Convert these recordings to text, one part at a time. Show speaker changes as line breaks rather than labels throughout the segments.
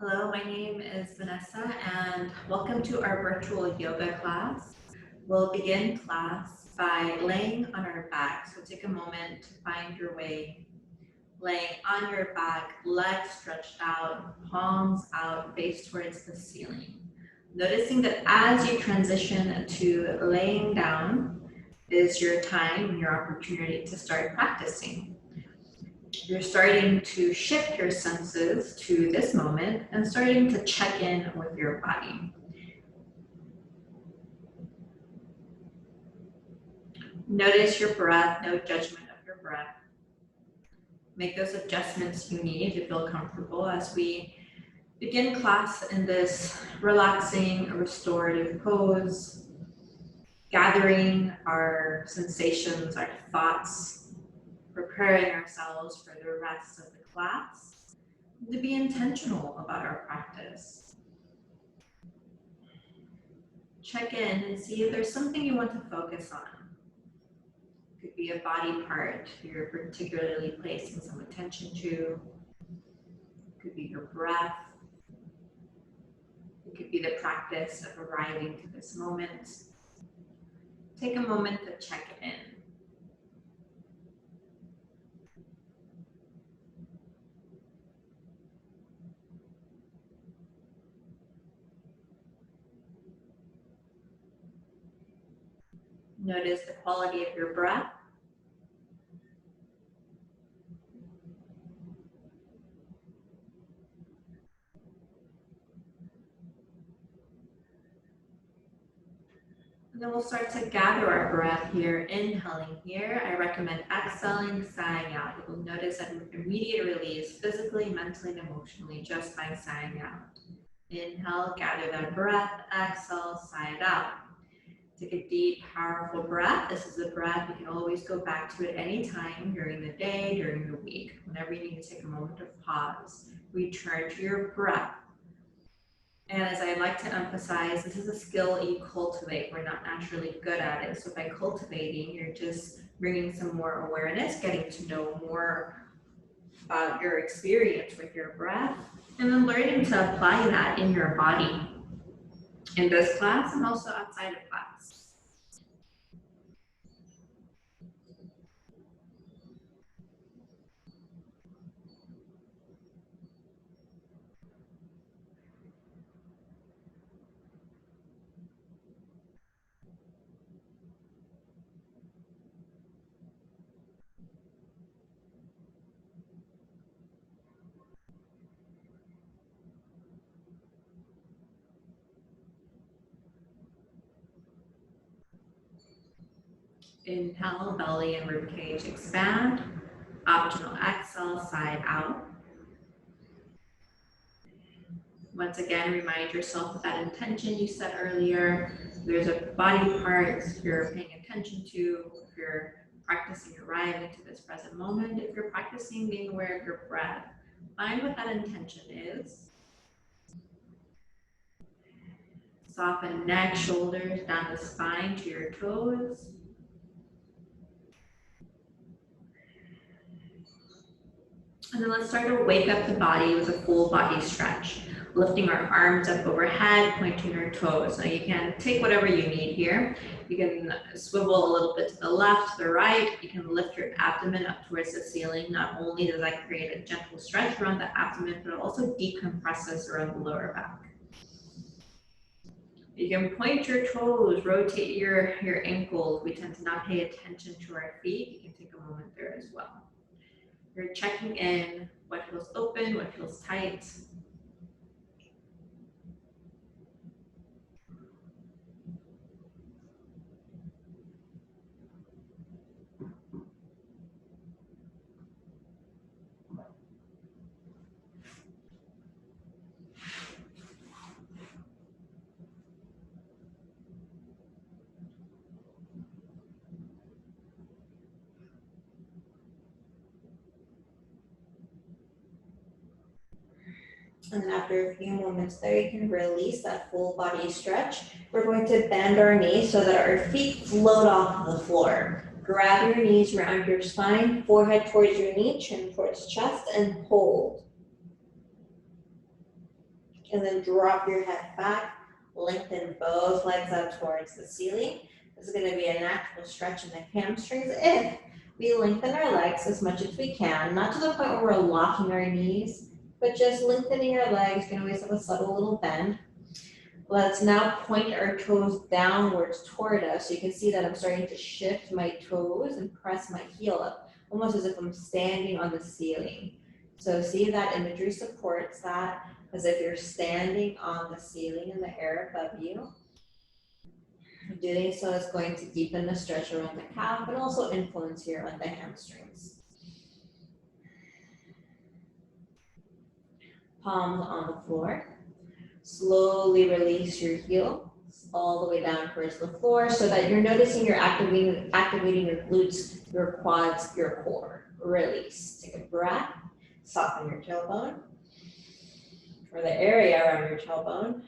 Hello, my name is Vanessa and welcome to our virtual yoga class. We'll begin class by laying on our back. So take a moment to find your way. Laying on your back, legs stretched out, palms out, face towards the ceiling. Noticing that as you transition to laying down is your time and your opportunity to start practicing. You're starting to shift your senses to this moment and starting to check in with your body. Notice your breath, no judgment of your breath. Make those adjustments you need to feel comfortable as we begin class in this relaxing, restorative pose, gathering our sensations, our thoughts, preparing ourselves for the rest of the class, to be intentional about our practice. Check in and see if there's something you want to focus on. It could be a body part you're particularly placing some attention to. It could be your breath. It could be the practice of arriving to this moment. Take a moment to check in. Notice the quality of your breath. And then we'll start to gather our breath here, inhaling here. I recommend exhaling, sighing out. You will notice an immediate release physically, mentally, and emotionally just by sighing out. Inhale, gather that breath, exhale, sigh it out. Take a deep, powerful breath. This is a breath you can always go back to at any time during the day, during the week. Whenever you need to take a moment of pause, return to your breath. And as I like to emphasize, this is a skill you cultivate. We're not naturally good at it. So by cultivating, you're just bringing some more awareness, getting to know more about your experience with your breath, and then learning to apply that in your body in this class and also outside of class. Inhale, belly and ribcage expand. Optional exhale, side out. Once again, remind yourself of that intention you set earlier. There's a body part you're paying attention to. If you're practicing arriving to this present moment, if you're practicing being aware of your breath, find what that intention is. Soften neck, shoulders, down the spine to your toes. And then let's start to wake up the body with a full body stretch. Lifting our arms up overhead, pointing our toes. Now you can take whatever you need here. You can swivel a little bit to the left, to the right. You can lift your abdomen up towards the ceiling. Not only does that create a gentle stretch around the abdomen, but it also decompresses around the lower back. You can point your toes, rotate your ankles. We tend to not pay attention to our feet. You can take a moment there as well. You're checking in what feels open, what feels tight. And after a few moments there, you can release that full body stretch. We're going to bend our knees so that our feet float off the floor. Grab your knees around your spine, forehead towards your knee, chin towards chest, and hold. And then drop your head back, lengthen both legs up towards the ceiling. This is going to be a natural stretch in the hamstrings if we lengthen our legs as much as we can, not to the point where we're locking our knees, but just lengthening our legs. You can always have a subtle little bend. Let's now point our toes downwards toward us. So you can see that I'm starting to shift my toes and press my heel up, almost as if I'm standing on the ceiling. So see that imagery supports that, as if you're standing on the ceiling in the air above you. Doing so is going to deepen the stretch around the calf and also influence here on the hamstrings. Palms on the floor. Slowly release your heel all the way down towards the floor so that you're noticing you're activating your glutes, your quads, your core. Release. Take a breath. Soften your tailbone or the area around your tailbone.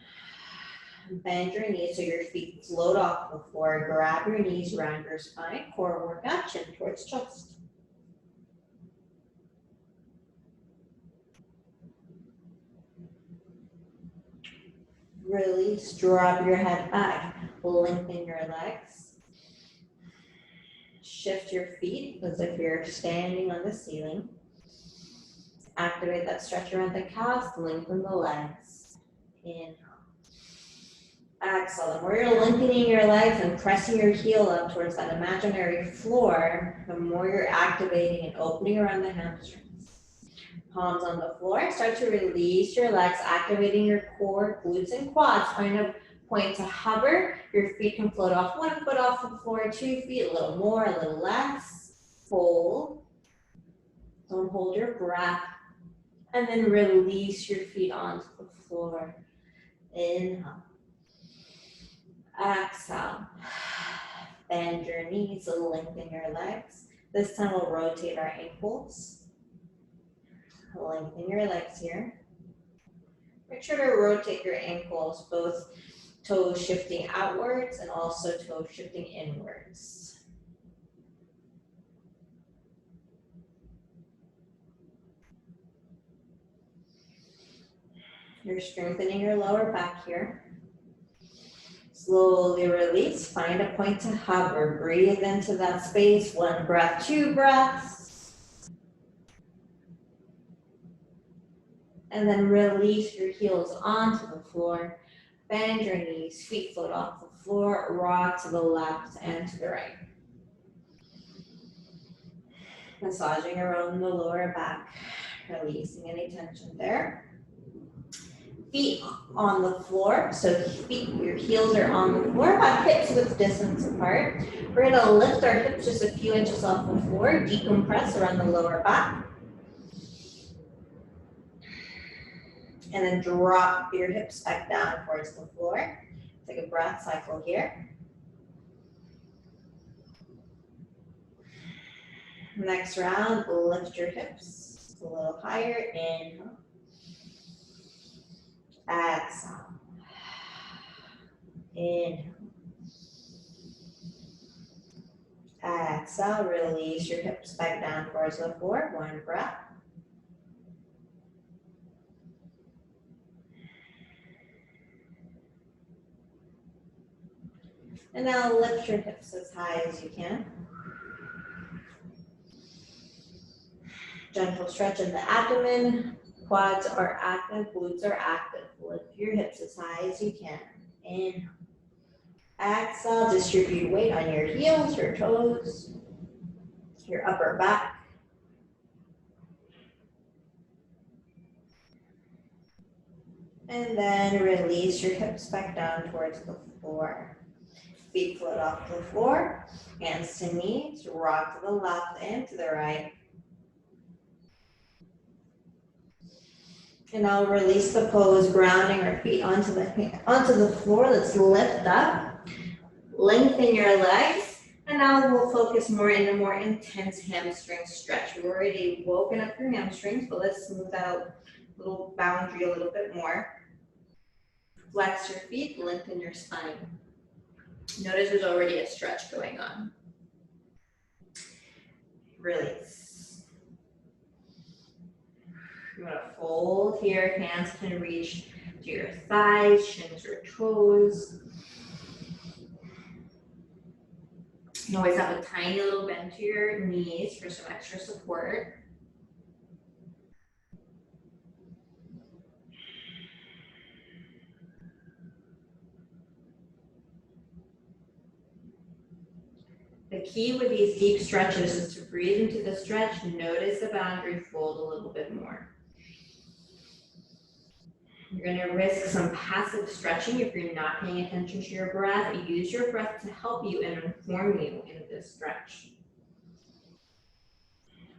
Bend your knees so your feet float off the floor. Grab your knees around your spine. Core workout, chin towards chest. Release, drop your head back. Lengthen your legs. Shift your feet as if you're standing on the ceiling. Activate that stretch around the calves. Lengthen the legs. Inhale. Exhale. The more you're lengthening your legs and pressing your heel up towards that imaginary floor, the more you're activating and opening around the hamstrings. Palms on the floor. Start to release your legs, activating your core, glutes, and quads. Find a point to hover. Your feet can float off 1 foot off the floor, 2 feet, a little more, a little less. Hold. Don't hold your breath. And then release your feet onto the floor. Inhale. Exhale. Bend your knees and lengthen your legs. This time we'll rotate our ankles. Lengthen your legs here. Make sure to rotate your ankles, both toes shifting outwards and also toes shifting inwards. You're strengthening your lower back here. Slowly release. Find a point to hover. Breathe into that space. 1 breath, 2 breaths. And then release your heels onto the floor. Bend your knees, feet float off the floor, rock to the left and to the right. Massaging around the lower back, releasing any tension there. Feet on the floor, so your heels are on the floor, about hips width distance apart. We're gonna lift our hips just a few inches off the floor, decompress around the lower back. And then drop your hips back down towards the floor. Take a breath cycle here. Next round, lift your hips a little higher. Inhale. Exhale. Inhale. Exhale. Release your hips back down towards the floor. 1 breath. And now lift your hips as high as you can. Gentle stretch in the abdomen. Quads are active, glutes are active. Lift your hips as high as you can. Inhale. Exhale, distribute weight on your heels, your toes, your upper back. And then release your hips back down towards the floor. Feet float off the floor, hands to knees, rock to the left and to the right. And I'll release the pose, grounding our feet onto the floor. Let's lift up, lengthen your legs, and now we'll focus more in a more intense hamstring stretch. We've already woken up your hamstrings, but let's smooth out little boundary a little bit more. Flex your feet, lengthen your spine. Notice there's already a stretch going on. Release. You're going to fold here. Hands can reach to your thighs, shins or toes. You always have a tiny little bend to your knees for some extra support. The key with these deep stretches is to breathe into the stretch, notice the boundary fold a little bit more. You're going to risk some passive stretching if you're not paying attention to your breath. Use your breath to help you and inform you in this stretch.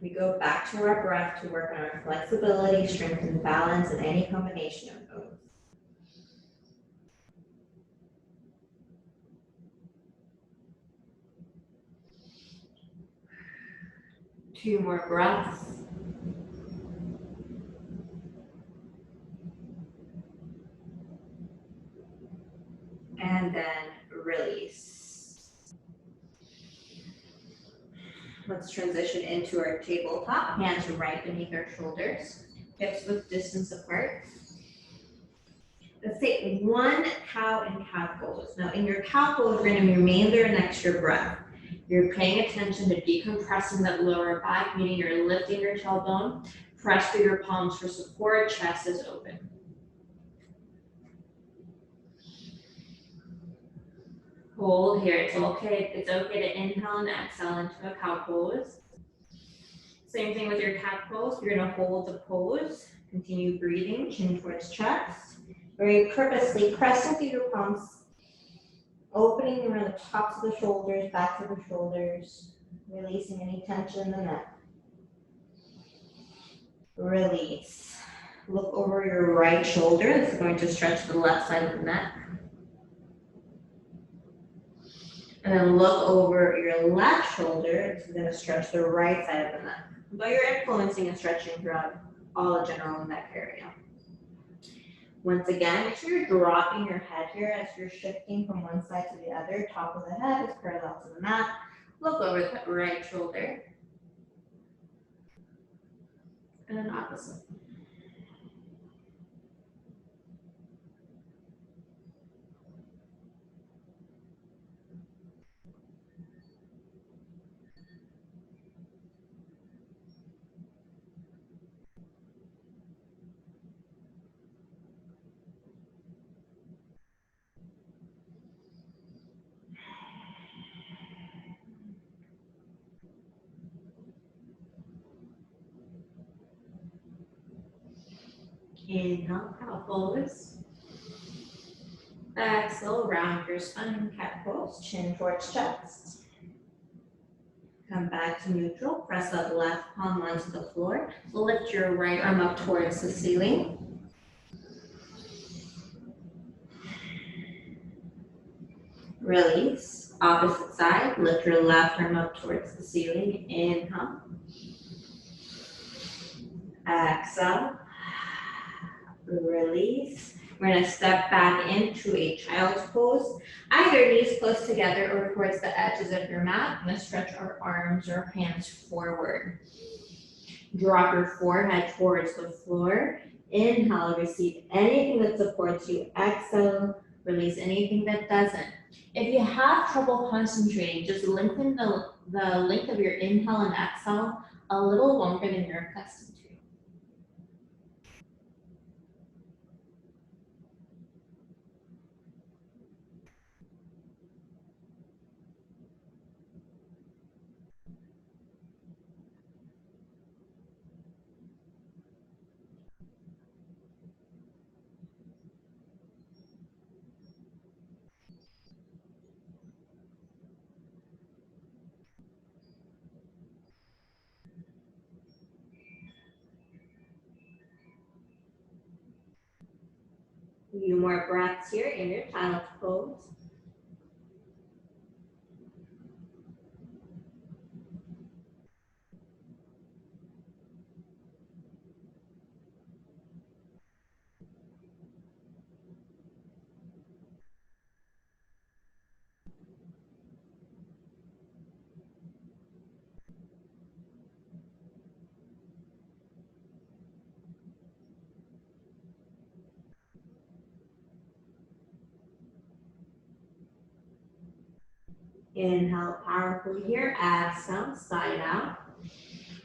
We go back to our breath to work on our flexibility, strength, and balance, and any combination of those. 2 more breaths. And then release. Let's transition into our tabletop. Hands right beneath our shoulders, hips width distance apart. Let's take 1 cow and calf pose. Now in your cow pose, you're going to remain there next to your breath. You're paying attention to decompressing that lower back, meaning you're lifting your tailbone. Press through your palms for support, chest is open. Hold here. It's okay to inhale and exhale into a cow pose. Same thing with your cat pose. You're going to hold the pose. Continue breathing, chin towards chest. Very purposely pressing through your palms, opening around the tops of the shoulders, backs of the shoulders, releasing any tension in the neck. Release. Look over your right shoulder. This is going to stretch the left side of the neck. And then look over your left shoulder. This is going to stretch the right side of the neck. But you're influencing and stretching throughout all the general neck area. Once again, make sure you're dropping your head here as you're shifting from one side to the other. Top of the head is parallel to the mat. Look over the right shoulder. And then opposite. Inhale, cow pose. Exhale, round your spine, cat pose, chin towards chest. Come back to neutral, press that left palm onto the floor. Lift your right arm up towards the ceiling. Release, opposite side, lift your left arm up towards the ceiling. Inhale. Exhale. Release. We're going to step back into a child's pose. Either knees close together or towards the edges of your mat. I'm going to stretch our arms or hands forward. Drop your forehead towards the floor. Inhale, receive anything that supports you. Exhale, release anything that doesn't. If you have trouble concentrating, just lengthen the length of your inhale and exhale a little longer than you're accustomed to. A few more breaths here in your child's pose. Inhale powerfully here. Exhale, side out.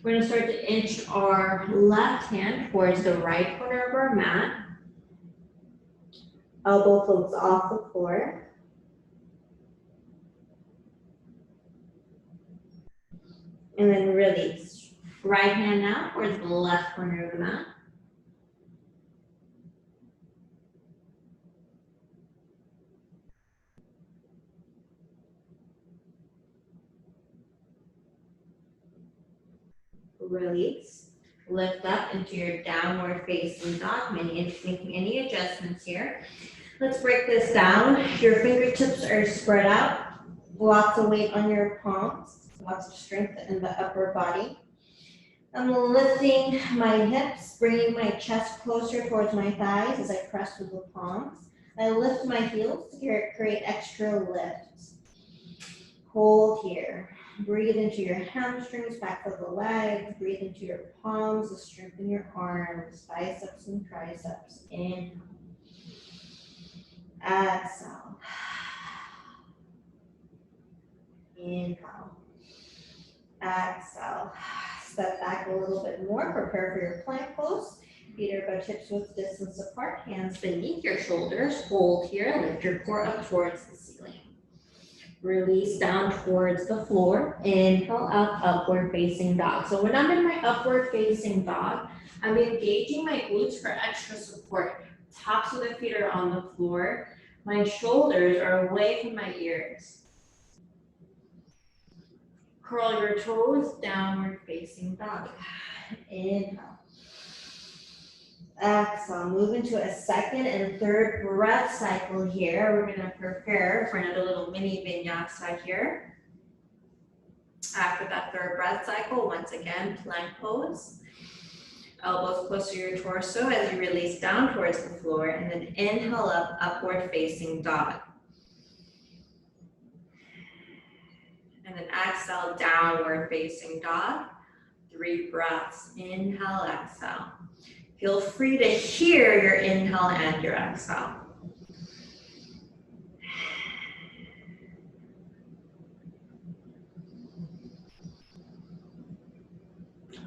We're going to start to inch our left hand towards the right corner of our mat. Elbow floats off the floor. And then release. Right hand now towards the left corner of the mat. Release. Lift up into your downward facing dog. Making any adjustments here. Let's break this down. Your fingertips are spread out. Lots of weight on your palms. Lots of strength in the upper body. I'm lifting my hips, bringing my chest closer towards my thighs as I press with the palms. I lift my heels to create extra lift. Hold here. Breathe into your hamstrings, back of the legs. Breathe into your palms to strengthen your arms, biceps and triceps. Inhale. Exhale. Inhale. Exhale. Step back a little bit more. Prepare for your plank pose. Feet are about hips width distance apart. Hands beneath your shoulders. Hold here. Lift your core up towards the ceiling. Release down towards the floor. Inhale up, upward facing dog. So when I'm in my upward facing dog, I'm engaging my glutes for extra support. Tops of the feet are on the floor. My shoulders are away from my ears. Curl your toes, downward facing dog. Inhale. Exhale. Move into a second and third breath cycle here. We're going to prepare for another little mini vinyasa here. After that third breath cycle, once again, plank pose. Elbows close to your torso as you release down towards the floor, and then inhale up, upward facing dog. And then exhale, downward facing dog. 3 breaths. Inhale, exhale. Feel free to hear your inhale and your exhale.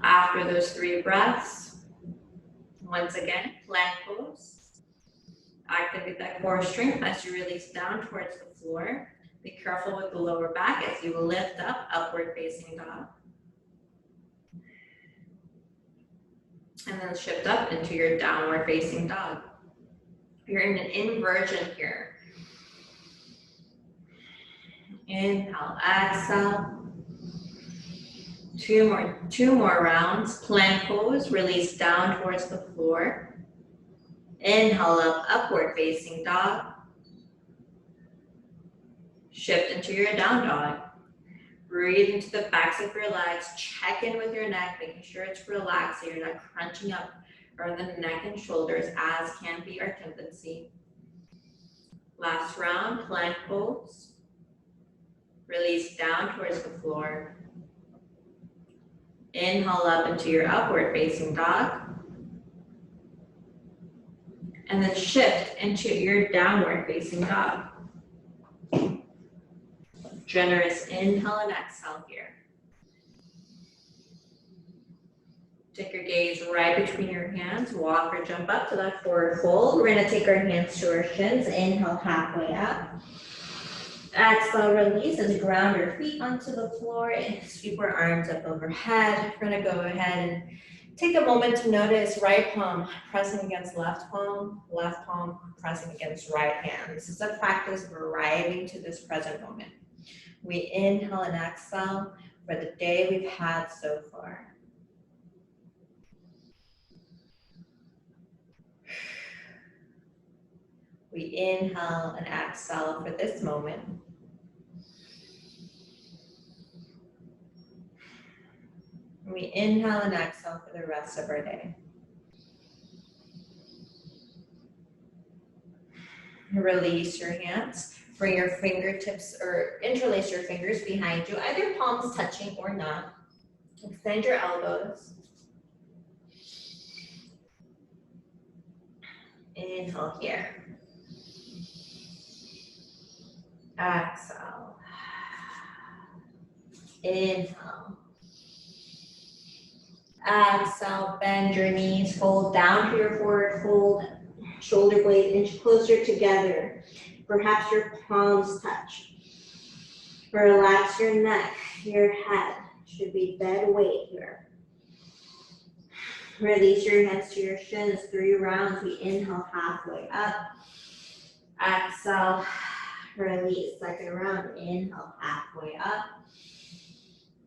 After those 3 breaths, once again, plank pose. Activate that core strength as you release down towards the floor. Be careful with the lower back as you lift up, upward facing dog. And then shift up into your downward facing dog. You're in an inversion here. Inhale, exhale. Two more rounds. Plank pose, release down towards the floor. Inhale up, upward facing dog. Shift into your down dog. Breathe into the backs of your legs. Check in with your neck, making sure it's relaxed so you're not crunching up around the neck and shoulders, as can be our tendency. Last round, plank pose. Release down towards the floor. Inhale up into your upward facing dog. And then shift into your downward facing dog. Generous inhale and exhale here. Take your gaze right between your hands. Walk or jump up to that forward fold. We're going to take our hands to our shins. Inhale halfway up. Exhale, release as you ground your feet onto the floor and sweep our arms up overhead. We're going to go ahead and take a moment to notice right palm pressing against left palm pressing against right hand. This is a practice of arriving to this present moment. We inhale and exhale for the day we've had so far. We inhale and exhale for this moment. We inhale and exhale for the rest of our day. Release your hands. Bring your fingertips or interlace your fingers behind you, either palms touching or not. Extend your elbows. Inhale here. Exhale. Inhale. Exhale, bend your knees, fold down to your forward fold, shoulder blades inch closer together. Perhaps your palms touch. Relax your neck, your head should be dead weight here. Release your hands to your shins, 3 rounds. We inhale halfway up. Exhale, release. Second round, inhale halfway up.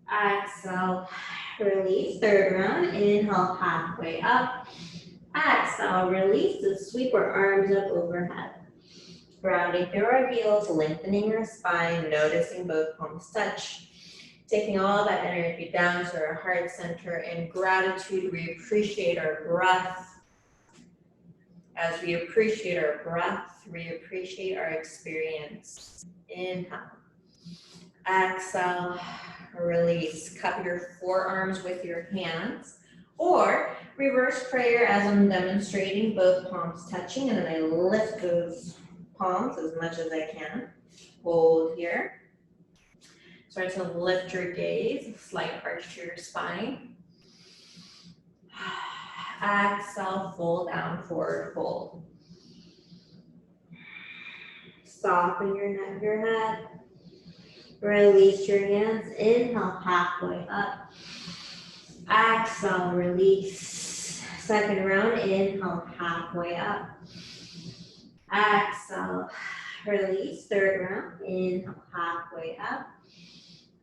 Exhale, release. Third round, inhale halfway up. Exhale, release. So sweep our arms up overhead. Grounding through our heels, lengthening your spine, noticing both palms touch. Taking all that energy down to our heart center. In gratitude, we appreciate our breath. As we appreciate our breath, we appreciate our experience. Inhale. Exhale, release. Cup your forearms with your hands. Or reverse prayer as I'm demonstrating, both palms touching, and then I lift those palms as much as I can. Hold here. Start to lift your gaze, slight arch to your spine. Exhale, fold down, forward fold. Soften your neck, your head. Release your hands, inhale halfway up. Exhale, release. Second round, inhale halfway up. Exhale, release. Third round, inhale halfway up.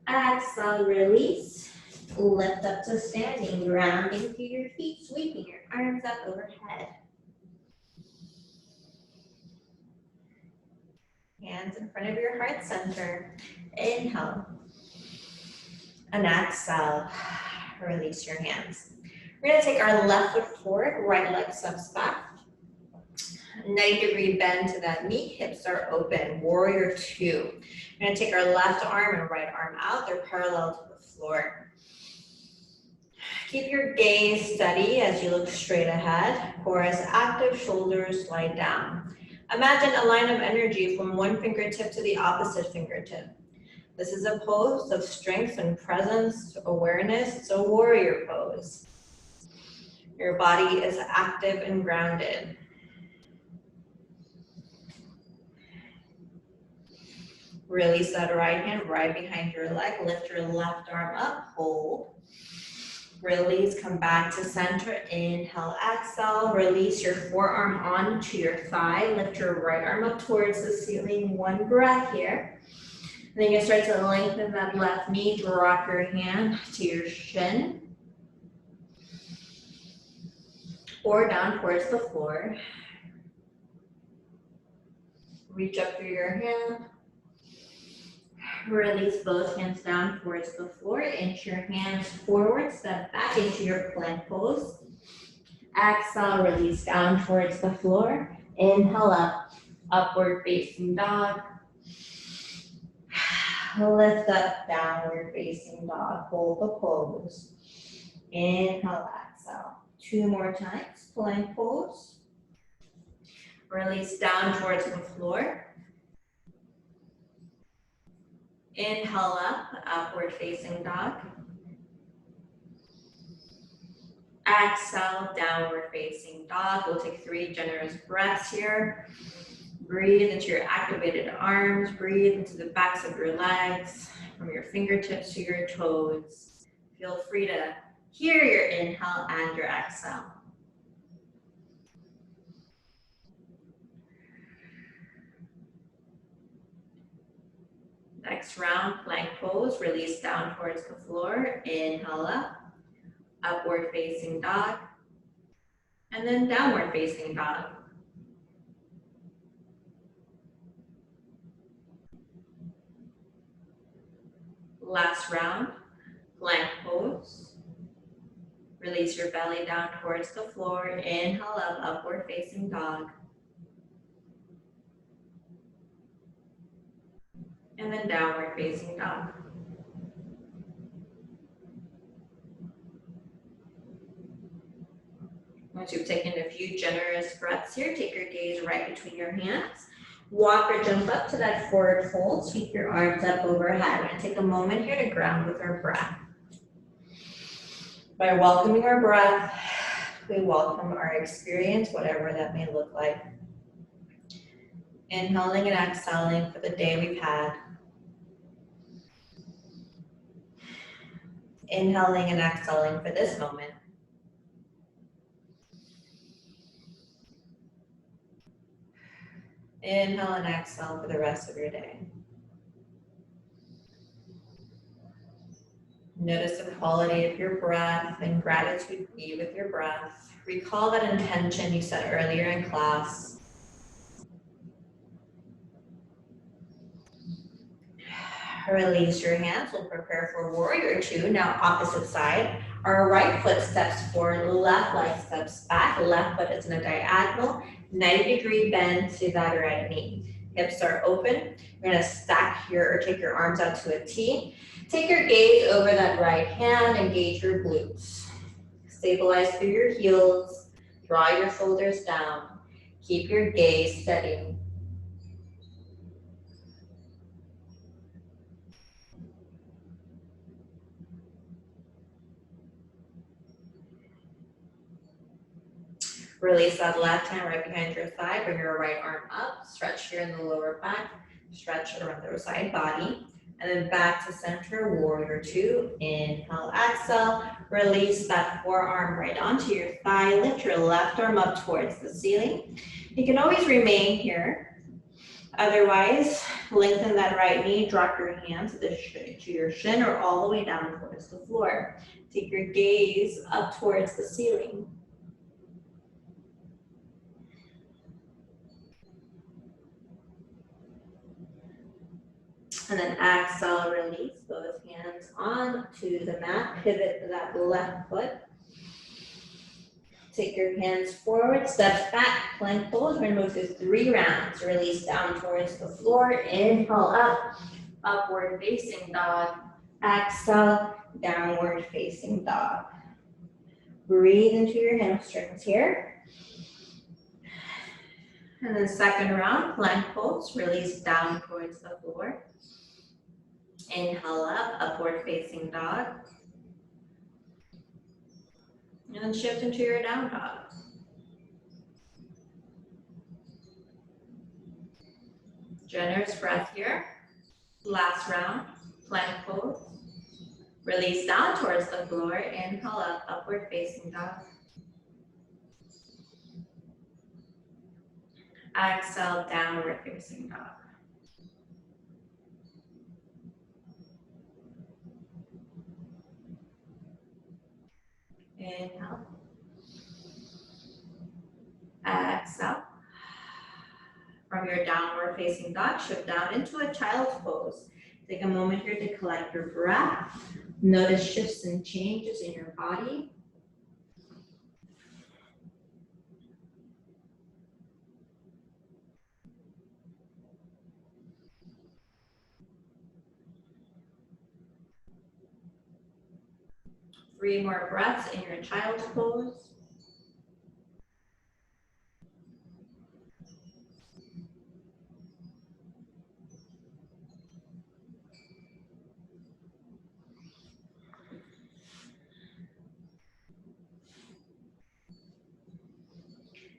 Exhale, release. Lift up to standing, grounding through your feet, sweeping your arms up overhead. Hands in front of your heart center. Inhale. And exhale, release your hands. We're gonna take our left foot forward, right leg steps back. 90-degree bend to that knee, hips are open, warrior 2. We're gonna take our left arm and right arm out, they're parallel to the floor. Keep your gaze steady as you look straight ahead. Core is active, shoulders slide down. Imagine a line of energy from one fingertip to the opposite fingertip. This is a pose of strength and presence, awareness. It's a warrior pose. Your body is active and grounded. Release that right hand right behind your leg. Lift your left arm up, hold. Release, come back to center. Inhale, exhale. Release your forearm onto your thigh. Lift your right arm up towards the ceiling. One breath here. And then you start to lengthen that left knee. Drop your hand to your shin. Or down towards the floor. Reach up through your hand. Release both hands down towards the floor. Inch your hands forward, step back into your plank pose. Exhale, release down towards the floor. Inhale up, upward facing dog. Lift up, downward facing dog. Hold the pose. Inhale, exhale. 2 more times, plank pose. Release down towards the floor. Inhale up, upward facing dog. Exhale, downward facing dog. We'll take 3 generous breaths here. Breathe into your activated arms. Breathe into the backs of your legs, from your fingertips to your toes. Feel free to hear your inhale and your exhale. Next round, plank pose. Release down towards the floor. Inhale up, upward facing dog, and then downward facing dog. Last round, plank pose. Release your belly down towards the floor. Inhale up, upward facing dog. And then downward facing dog. Once you've taken a few generous breaths here, take your gaze right between your hands. Walk or jump up to that forward fold. Sweep your arms up overhead. We're gonna take a moment here to ground with our breath. By welcoming our breath, we welcome our experience, whatever that may look like. Inhaling and exhaling for the day we've had. Inhaling and exhaling for this moment. Inhale and exhale for the rest of your day. Notice the quality of your breath and gratitude be with your breath. Recall that intention you set earlier in class. Release your hands. We'll prepare for warrior two. Now opposite side. Our right foot steps forward, left leg steps back. Left foot is in a diagonal, 90-degree bend to that right knee. Hips are open. You're gonna stack here or take your arms out to a T. Take your gaze over that right hand, engage your glutes. Stabilize through your heels, draw your shoulders down. Keep your gaze steady. Release that left hand right behind your thigh, bring your right arm up, stretch here in the lower back, stretch around the side body. And then back to center, warrior two. Inhale, exhale. Release that forearm right onto your thigh. Lift your left arm up towards the ceiling. You can always remain here. Otherwise, lengthen that right knee. Drop your hands to your shin or all the way down towards the floor. Take your gaze up towards the ceiling. And then exhale, release both hands onto the mat. Pivot that left foot. Take your hands forward, steps back, plank pose. We're gonna move through 3 rounds. Release down towards the floor. Inhale up, upward facing dog. Exhale, downward facing dog. Breathe into your hamstrings here. And then second round, plank pose. Release down towards the floor. Inhale up, upward facing dog. And then shift into your down dog. Generous breath here. Last round, plank pose. Release down towards the floor. Inhale up, upward facing dog. Exhale, downward facing dog. Inhale. Exhale. From your downward facing dog, shift down into a child's pose. Take a moment here to collect your breath. Notice shifts and changes in your body. Three more breaths in your child's pose.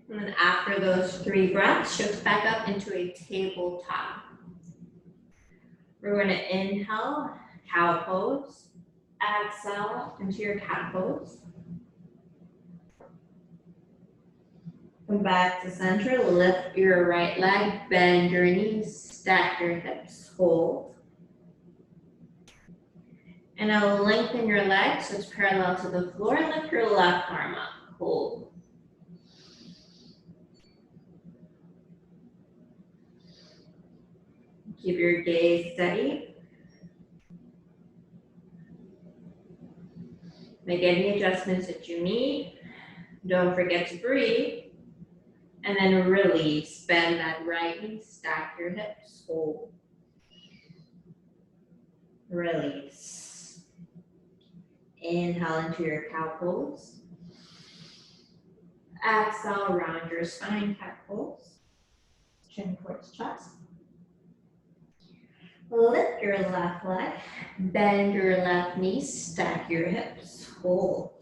And then after those 3 breaths, shift back up into a tabletop. We're going to inhale, cow pose. Exhale into your cat pose. Come back to center, lift your right leg, bend your knees, stack your hips, hold. And now lengthen your legs so it's parallel to the floor, and lift your left arm up, hold. Keep your gaze steady. Make any adjustments that you need. Don't forget to breathe. And then release. Bend that right knee, stack your hips, hold. Release. Inhale into your cow pose. Exhale, round your spine, cat pose. Chin towards chest. Lift your left leg, bend your left knee, stack your hips, hold.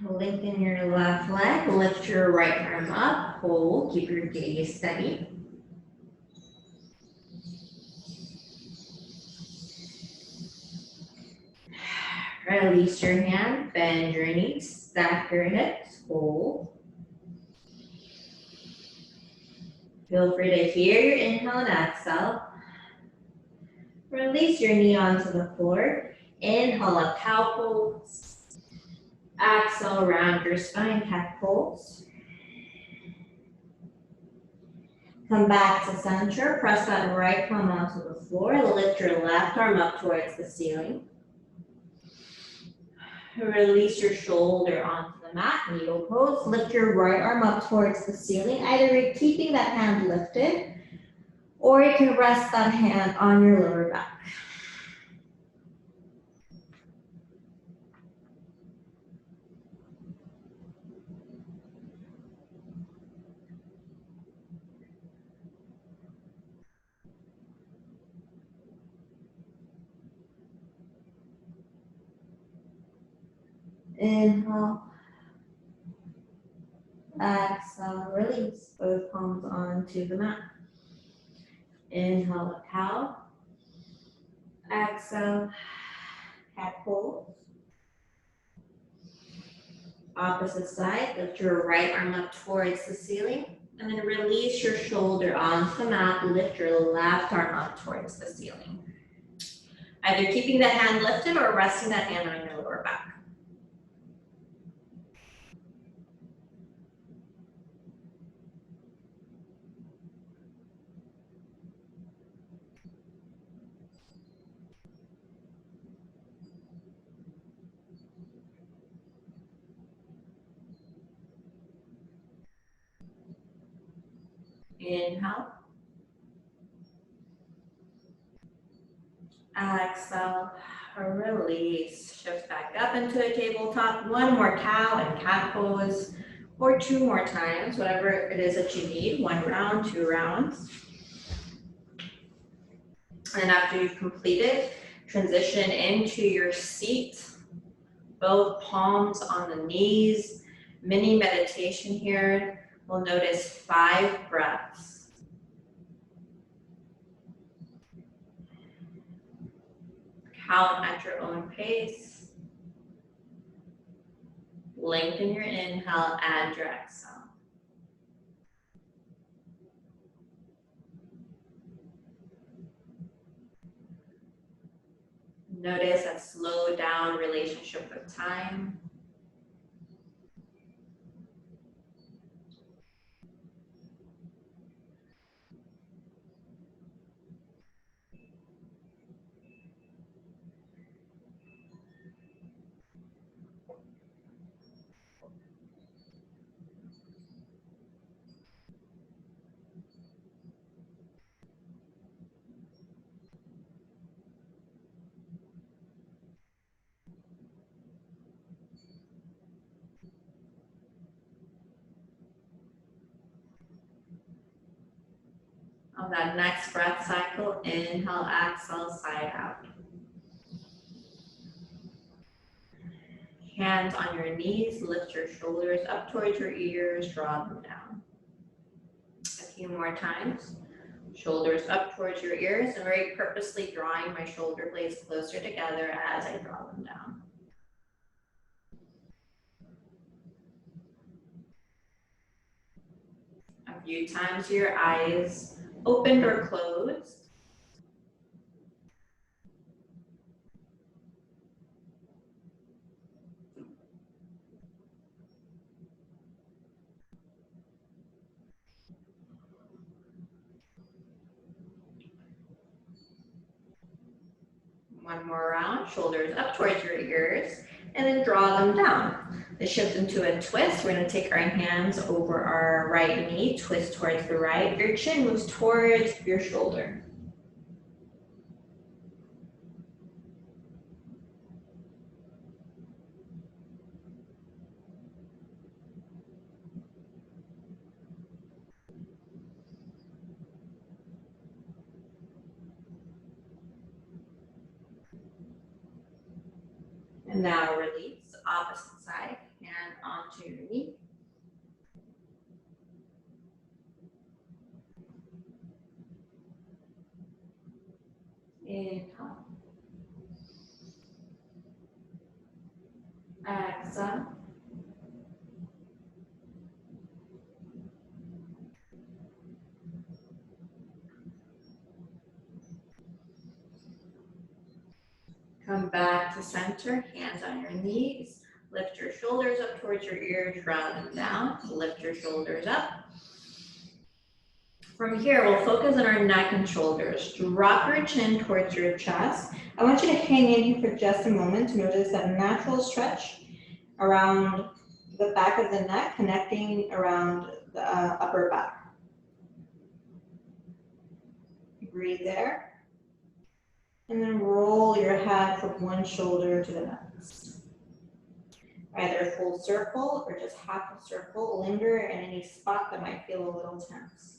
Lengthen your left leg, lift your right arm up, hold, keep your gaze steady. Release your hand, bend your knees, stack your hips, hold. Feel free to hear your inhale and exhale. Release your knee onto the floor. Inhale, up cow pose. Exhale, round your spine, cat pose. Come back to center. Press that right palm onto the floor. Lift your left arm up towards the ceiling. Release your shoulder onto the mat, needle pose. Lift your right arm up towards the ceiling. Either you're keeping that hand lifted, or you can rest that hand on your lower back. Inhale. Exhale, release both palms onto the mat. Inhale, cow. Exhale, cat pose. Opposite side, lift your right arm up towards the ceiling. And then release your shoulder onto the mat. Lift your left arm up towards the ceiling. Either keeping that hand lifted or resting that hand on your lower back. Inhale. Exhale. Release. Shift back up into a tabletop. One more cow and cat pose. Or two more times, whatever it is that you need. 1 round, 2 rounds. And after you've completed, transition into your seat. Both palms on the knees. Mini meditation here. We'll notice 5 breaths. Count at your own pace. Lengthen your inhale and your exhale. Notice a slow down relationship with time. On that next breath cycle, inhale, exhale, side out. Hands on your knees, lift your shoulders up towards your ears, draw them down. A few more times. Shoulders up towards your ears, and very purposely drawing my shoulder blades closer together as I draw them down. A few times your eyes opened or closed. One more round, shoulders up towards your ears, and then draw them down. They shift into a twist. We're going to take our hands over our right knee, twist towards the right. Your chin moves towards your shoulder. And now release, opposite side, hand onto your knee. Inhale. Exhale. Come back to center, hands on your knees. Lift your shoulders up towards your ears, round them down. Lift your shoulders up. From here, we'll focus on our neck and shoulders. Drop your chin towards your chest. I want you to hang in here for just a moment to notice that natural stretch around the back of the neck, connecting around the upper back. Breathe there. And then roll your head from one shoulder to the next. Either full circle or just half a circle. Linger in any spot that might feel a little tense.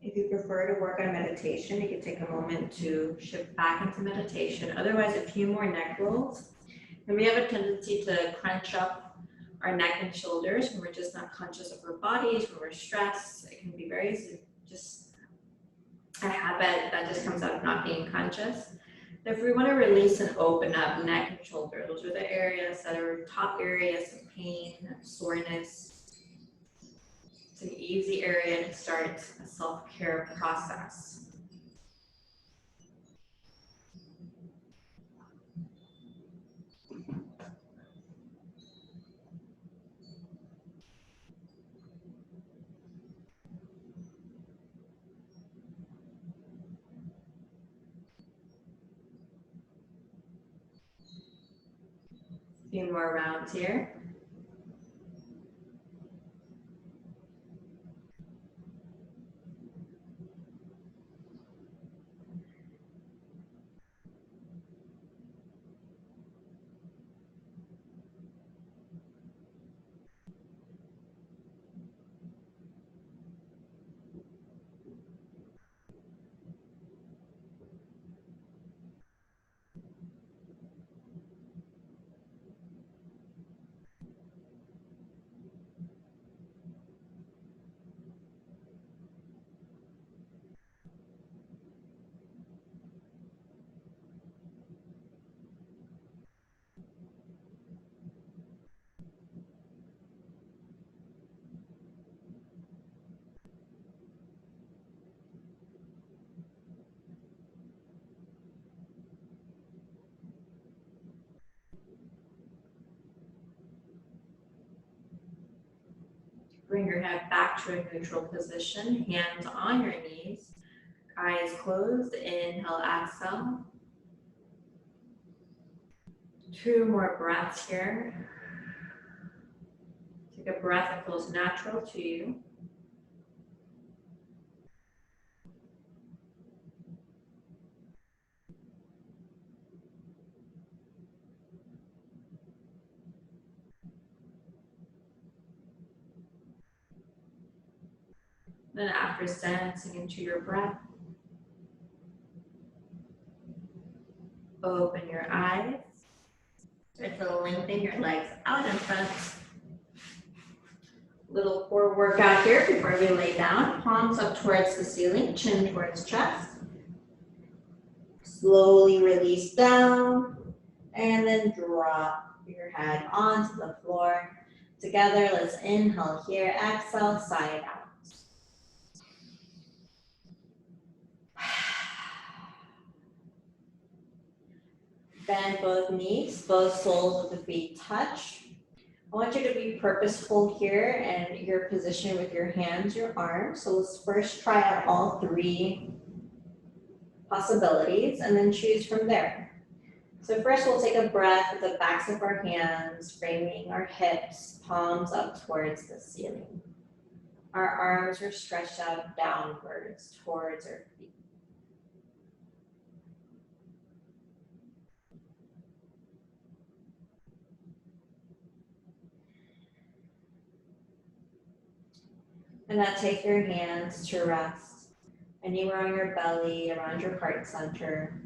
If you prefer to work on meditation, you can take a moment to shift back into meditation. Otherwise, a few more neck rolls. And we have a tendency to crunch up our neck and shoulders when we're just not conscious of our bodies, when we're stressed. It can be very just a habit that just comes out of not being conscious. If we want to release and open up neck and shoulder, those are the areas that are top areas of pain, of soreness. It's an easy area to start a self-care process. A few more rounds here. Bring your head back to a neutral position, hands on your knees, eyes closed. Inhale, exhale. 2 more breaths here. Take a breath that feels natural to you. Then after sensing into your breath, open your eyes. Start to lengthen your legs out in front. Little core workout here before we lay down. Palms up towards the ceiling, chin towards chest. Slowly release down and then drop your head onto the floor. Together, let's inhale here, exhale, side out. Bend both knees, both soles of the feet touch. I want you to be purposeful here and your position with your hands, your arms. So let's first try out all three possibilities and then choose from there. So first we'll take a breath with the backs of our hands, framing our hips, palms up towards the ceiling. Our arms are stretched out downwards towards our feet. And now take your hands to rest anywhere on your belly, around your heart center.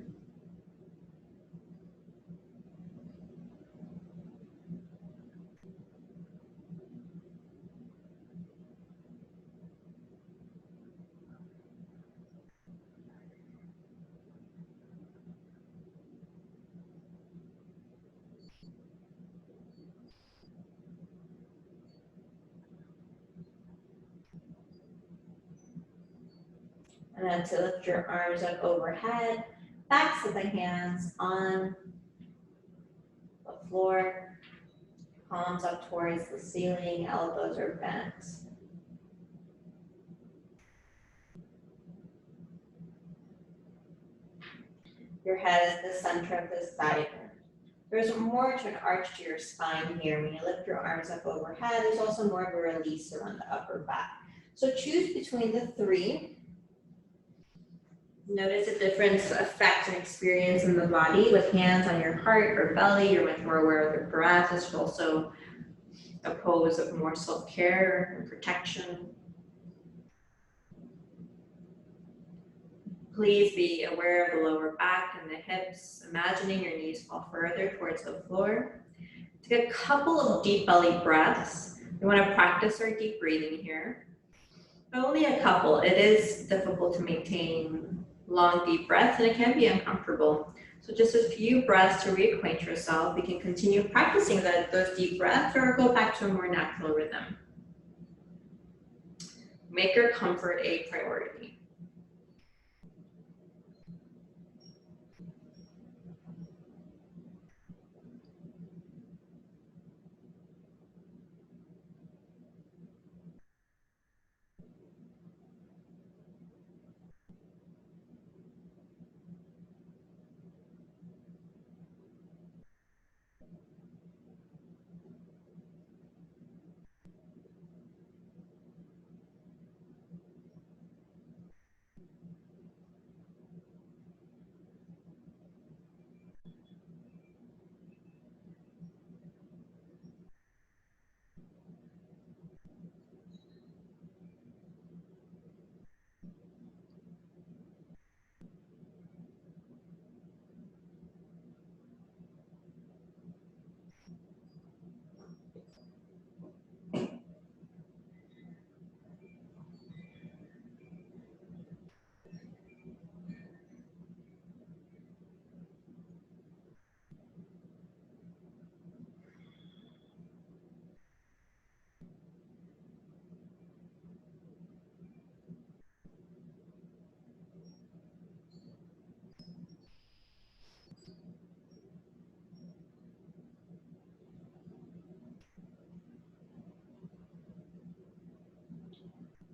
And then to lift your arms up overhead, backs of the hands on the floor, palms up towards the ceiling, elbows are bent. Your head is the center of this diagram. There's more to an arch to your spine here. When you lift your arms up overhead, there's also more of a release around the upper back. So choose between the three. Notice a different effect and experience in the body with hands on your heart or belly. You're much more aware of the breath. This is also a pose of more self-care and protection. Please be aware of the lower back and the hips, imagining your knees fall further towards the floor. Take a couple of deep belly breaths. We want to practice our deep breathing here. Only a couple. It is difficult to maintain long, deep breaths, and it can be uncomfortable. So just a few breaths to reacquaint yourself. We can continue practicing those deep breaths or go back to a more natural rhythm. Make your comfort a priority.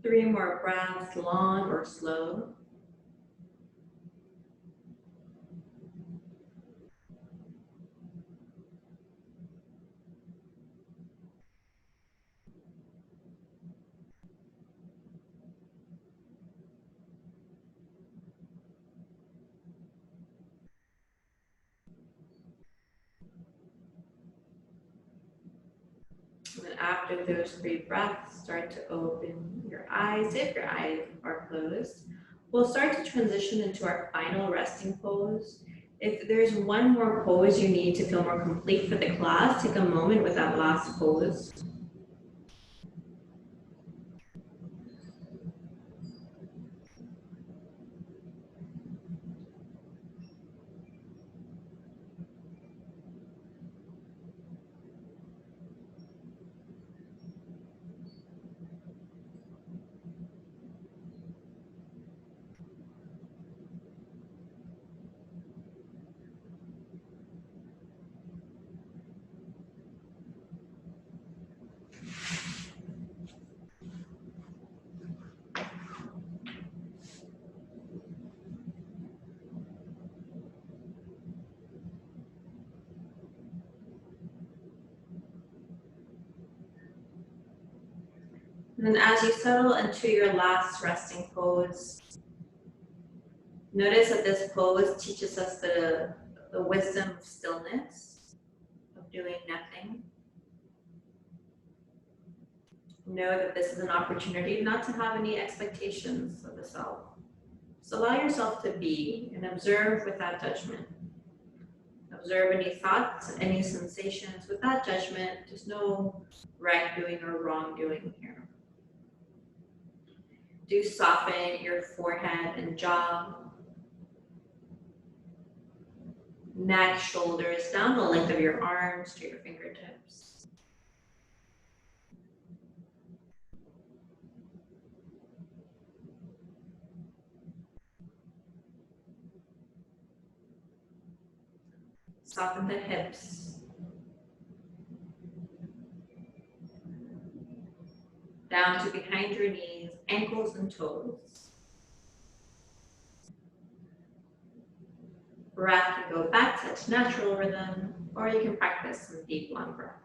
Three more breaths, long or slow. after those 3 breaths, start to open your eyes if your eyes are closed. We'll start to transition into our final resting pose. If there's one more pose you need to feel more complete for the class, take a moment with that last pose. And then as you settle into your last resting pose, notice that this pose teaches us the wisdom of stillness, of doing nothing. Know that this is an opportunity not to have any expectations of the self. So allow yourself to be and observe without judgment. Observe any thoughts, any sensations without judgment. There's no right doing or wrong doing here. Do soften your forehead and jaw, neck, shoulders, down the length of your arms to your fingertips. Soften the hips, down to behind your knees, ankles and toes. Breath can go back to its natural rhythm, or you can practice some deep, long breaths.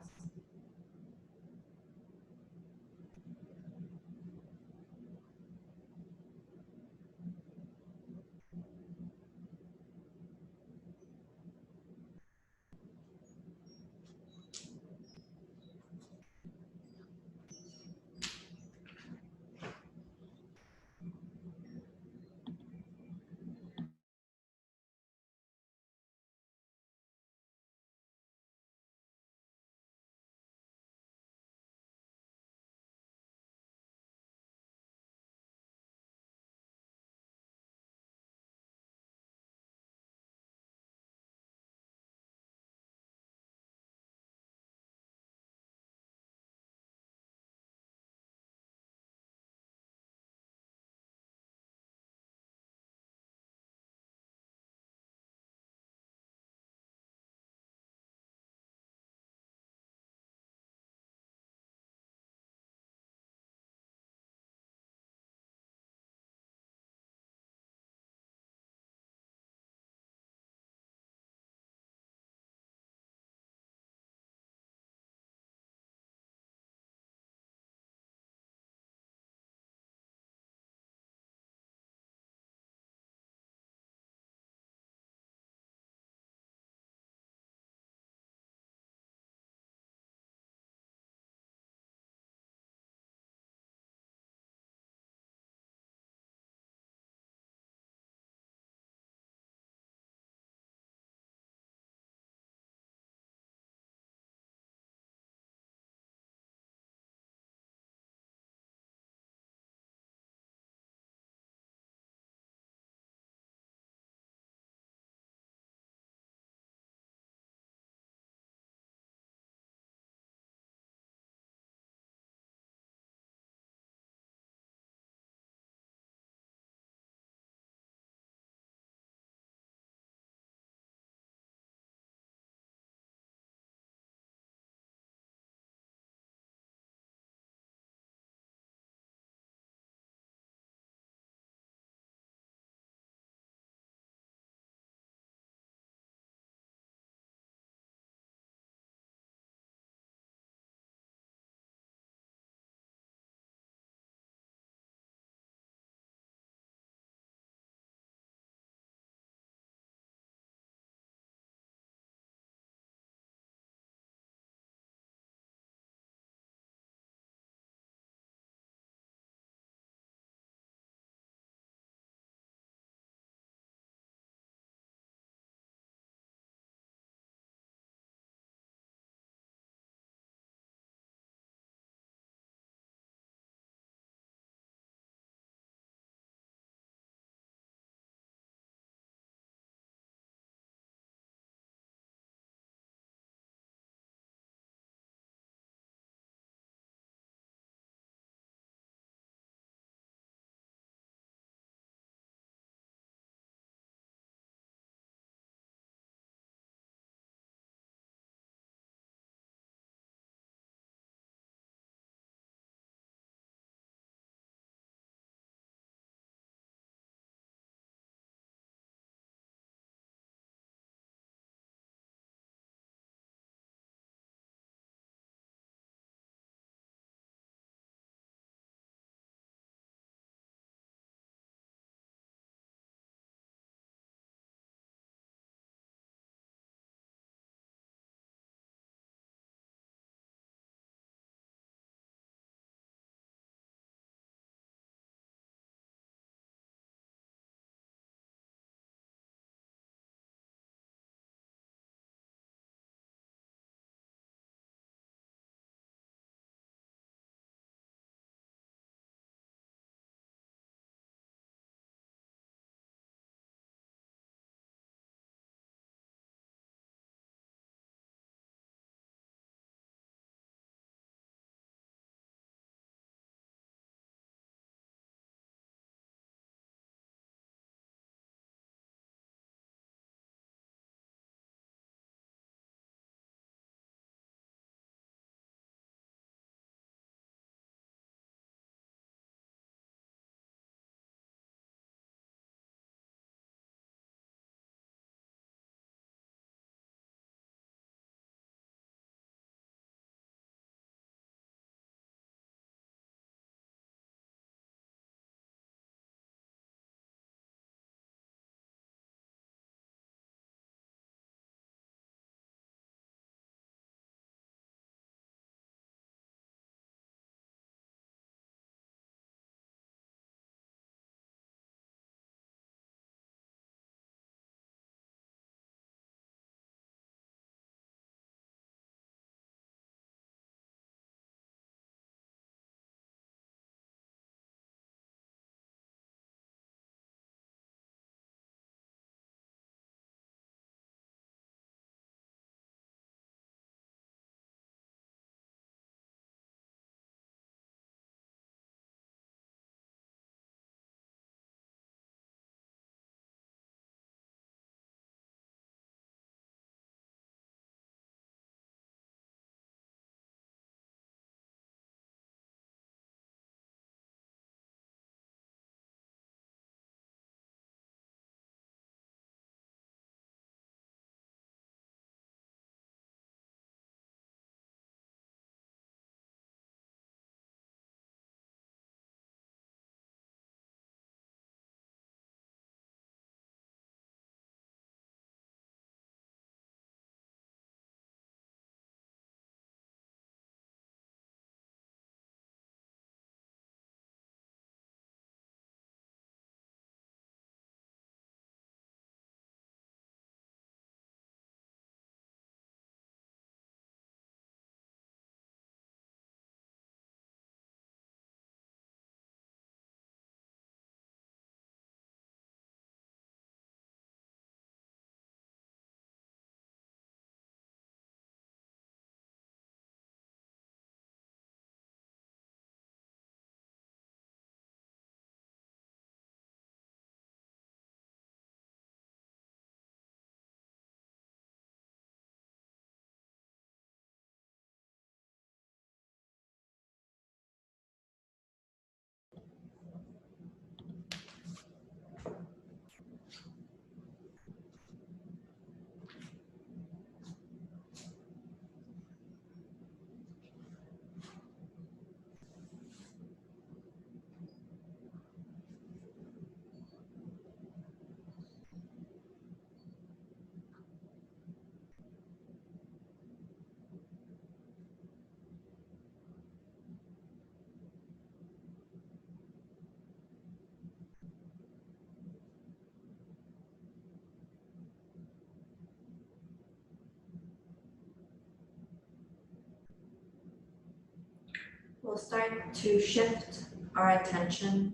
We'll start to shift our attention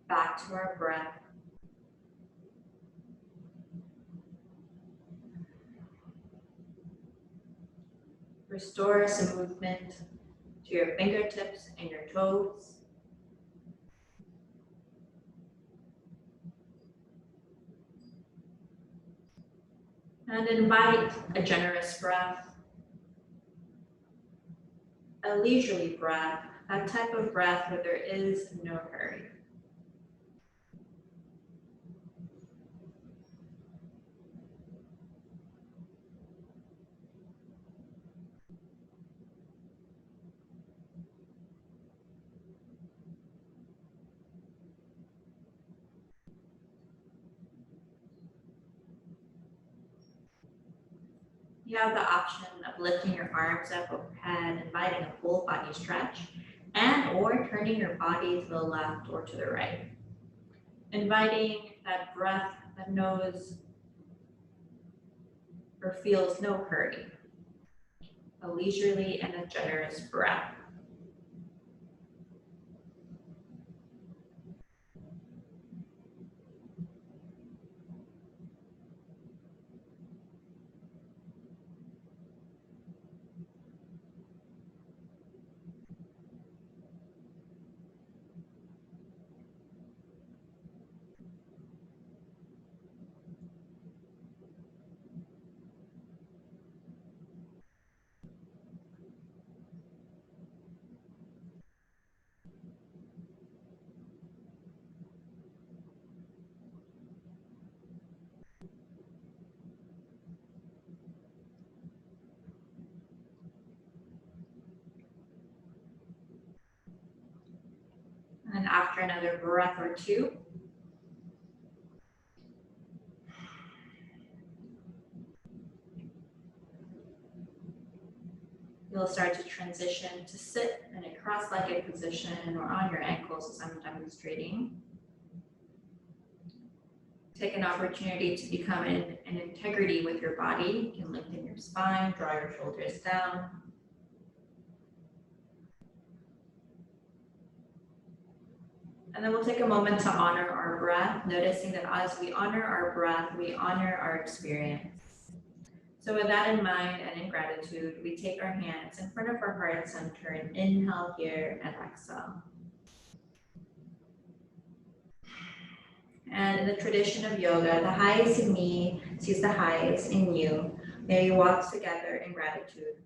back to our breath. Restore some movement to your fingertips and your toes. And invite a generous breath, a leisurely breath, that type of breath where there is no hurry. You have the option of lifting your arms up overhead, inviting a full body stretch, and or turning your body to the left or to the right. Inviting that breath that knows or feels no hurry. A leisurely and a generous breath. And after another breath or two, you'll start to transition to sit in a cross-legged position or on your ankles as I'm demonstrating. Take an opportunity to become in integrity with your body. You can lengthen your spine, draw your shoulders down. And then we'll take a moment to honor our breath, noticing that as we honor our breath, we honor our experience. So with that in mind and in gratitude, we take our hands in front of our heart center and inhale here and exhale. And in the tradition of yoga, the highest in me sees the highest in you. May we walk together in gratitude.